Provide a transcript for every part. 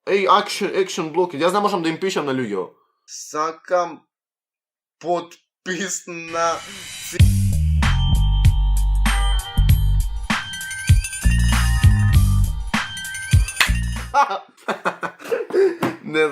Ej, action block, jaz ne možem da im pišem na ljudjo. Sakam podpis na... Ne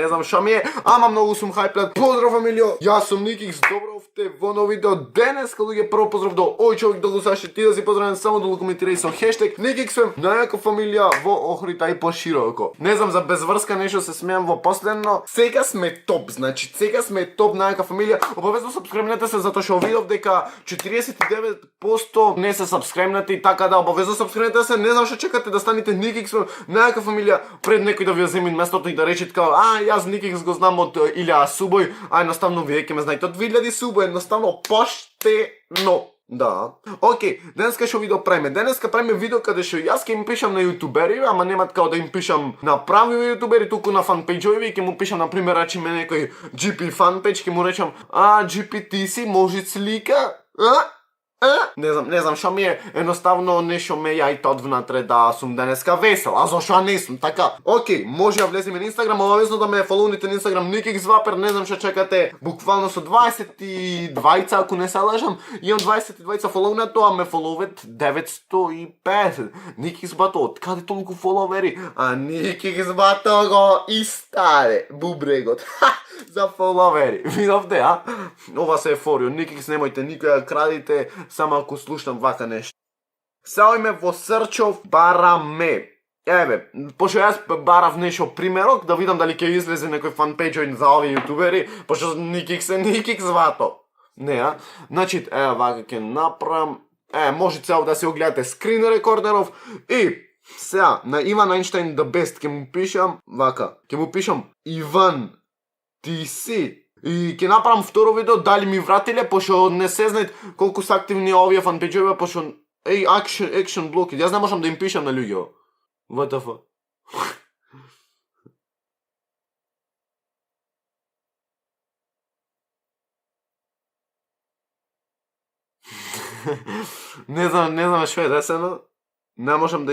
znam šta mi je, ama mnogo sam hyplat. Pozdrav familijo, ja sam Nikix, dobro ste v novo video. Danes, kad je prvo pozdrav do oj čovjek da glusaše ti da si pozdravljam samo da komentiraj sa hashtag Nikixem, najaka familija v ohrita i po široko. Ne znam, za bezvrska nešto se smijem v posljedno. Сега сме топ, znači сега сме топ najaka familija. Obavezno subscribe-nete se zato što vidov deka 49% ne se subscribe-nete, така да obavezno subscribe-nete se, ne znam što čekate da станете Nikixem, najaka familija, pred nekoj da vi вземем местото и да речете kao, jaz Nikix го знам от Илия Субой, jednostavno вие ке ме знаете от 2000 Субой, jednostavno pošteno. Da. Окей, денеска ще видео правиме. Денеска правиме видео къде ще аз ке им пишам на ютубери, ама немат као да им пишам на прави ютубери, туку на фанпейджови и ке му пишам, например, речи ме некој GP фанпейдж, ке му речам, GP ти си, може слика? Не знам що ми е, jednostavno nešto me jajta odvnatre da sam deneska vesel, a zašto nisam, така. Окей, може ja влезем на Instagram, obavezno da me followujete na Instagram Nikixvaper, ne znam što čekate, bukvalno su 22, ako ne se lažem, imam 22 follownato, a me followet 950. Nikixbato, откъде толкова followeri? A Nikixbato go istare, bubregot, za followeri, vidovte, a? Ova se je forio, Nikix nemojte nikoga kradite, samo ako slušam vaka nešto. Сега име во срчов бараме. Еве, пошто јас барав нешто примерок, да видам дали ќе излезе некој фанпејдж за овие јутубери, пошто Nikix е Nikix вато. Не, значи, ево вака ќе направам. Може цел да се огледате скрин рекордеров и сега на Иван Einstein the best ќе му пишам вака. Ќе му пишам Иван ти си. И ќе направам второ видео дали ми вратиле, пошто не се знаат колку се активни овие фанпејџови, пошто ej, action block, jaz ne možem da im pišem na ljudjo. WTF. Ne znam što je deseno. Ne možem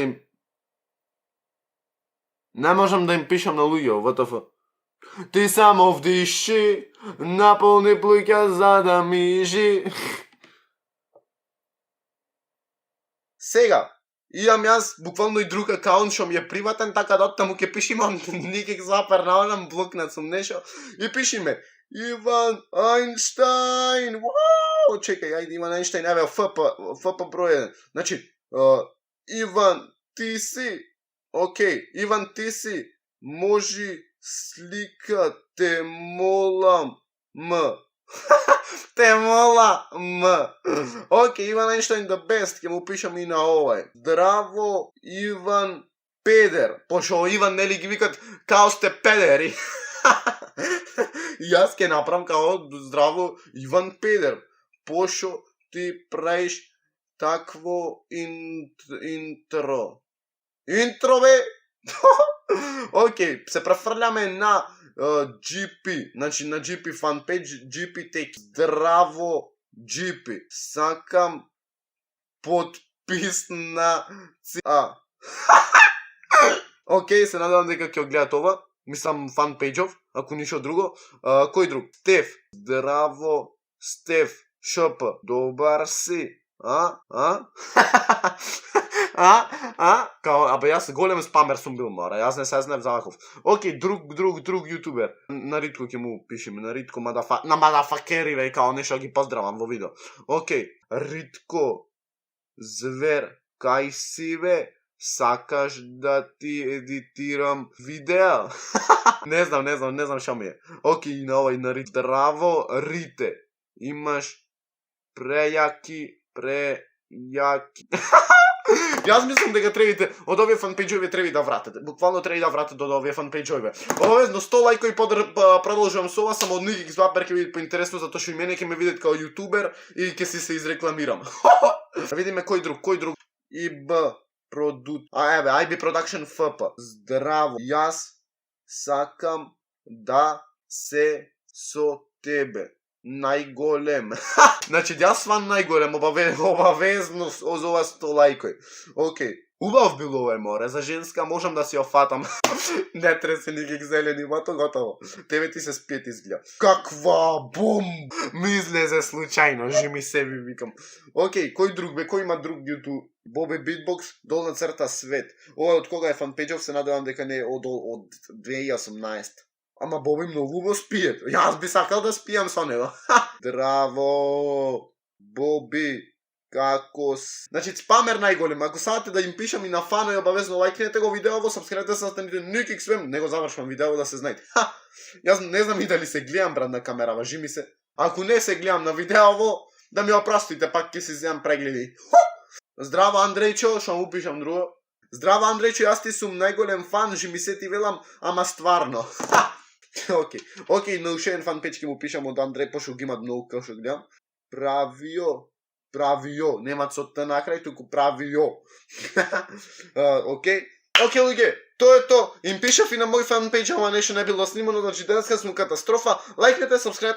da im pišem na ljudjo, WTF. Ti samo vdiši, napolni plujka za da miži. Сега, имам јас буквално и друг акаунт што ми е приватен, така да оттаму ќе пишем Nikixvaper на онам блокнат сум нешто и пишиме Иван Einstein. Вау, чекај, ајде Иван Einstein, еве ФП број 1. Значи, Иван ти си. Окей, Иван ти си. Може слика те молам. Те мола, Окей, Иван Einstein the best, ќе му пишам и на овај. Здраво, Иван Педер. Пошто Иван нели ги викат као сте педери. И јас ќе направам као здраво, Иван Педер. Пошто ти правиш такво интро. Интро бе? Окей, се префрляме на GP, значи на GP fanpage, GP Tech. Здраво, GP. Сакам подпис на Окей, се надевам дека ќе гледат ова. Мислам фанпейджов, ако ништо друго. Кој друг? Стеф. Здраво, Стеф. ШП. Добар си. Као, абе јас голем спамер сум бил, мора, јас не се знаев за ваков. Окей, друг јутубер. На Ритко ќе му пишеме, на Ритко на мадафакери, веј, као нешто ги поздравам во видео. Окей, Ритко, звер, кај си бе, сакаш да ти едитирам видео? Не знам што ми е. Окей, на овај на Ритко. Здраво, Рите, имаш прејаки. Јас мислам дека требите од овие фанпејџови треба да вратите. Буквално треба да вратите од овие фанпејџови. Обавезно 100 лајкови продолжувам со ова, само од Nikixvaper ќе видите поинтересно затоа што и мене ќе ме видат као јутубер и ќе се изрекламирам. Да видиме кој друг. ИБ продукт. Еве, IB Production FP. Здраво. Јас сакам да се со тебе. Најголем. Значи, јас сван најголем, обавезно за ова 100 лајкој. Окей, Убав бил овој море, за женска можам да си ја фатам. Не треси никак зелени, мато готово. Тебе ти се спиет изгледа. Каква бом! Ми излезе случајно, жими себе викам. Океј, кој друг бе, кој има друг YouTube? Бобе Битбокс, долна црта свет. Ова од кога е фанпејџов, се надевам дека не е од 2018. Ама Боби многу го спиет. Јас би сакал да спијам со него. Драво! Боби! Како значи спамер најголем. Ако сакате да им пишам и на фано, обавезно лајкнете го видеово, сабскрибете се, станете никак свем, него завршвам видео да се знаете. Јас не знам и дали се гледам брат на камера, важи ми се. Ако не се гледам на видеово, да ми опростите, пак ќе си земам прегледи. Здраво Андрејчо, што му пишам друго. Здраво Андрејчо, јас ти сум најголем фан, жи ми се ти велам, ама стварно. Океј, наушен фан печки му пишам од Андреј, пошто ги имат многу као што гледам. Правио, нема со т на крај, туку правио. Океј, луѓе, тоа е то. Им пишав и на мој фан пејдж, ама нешто не било снимано, значи денеска сум катастрофа. Лајкнете, сабскрибете.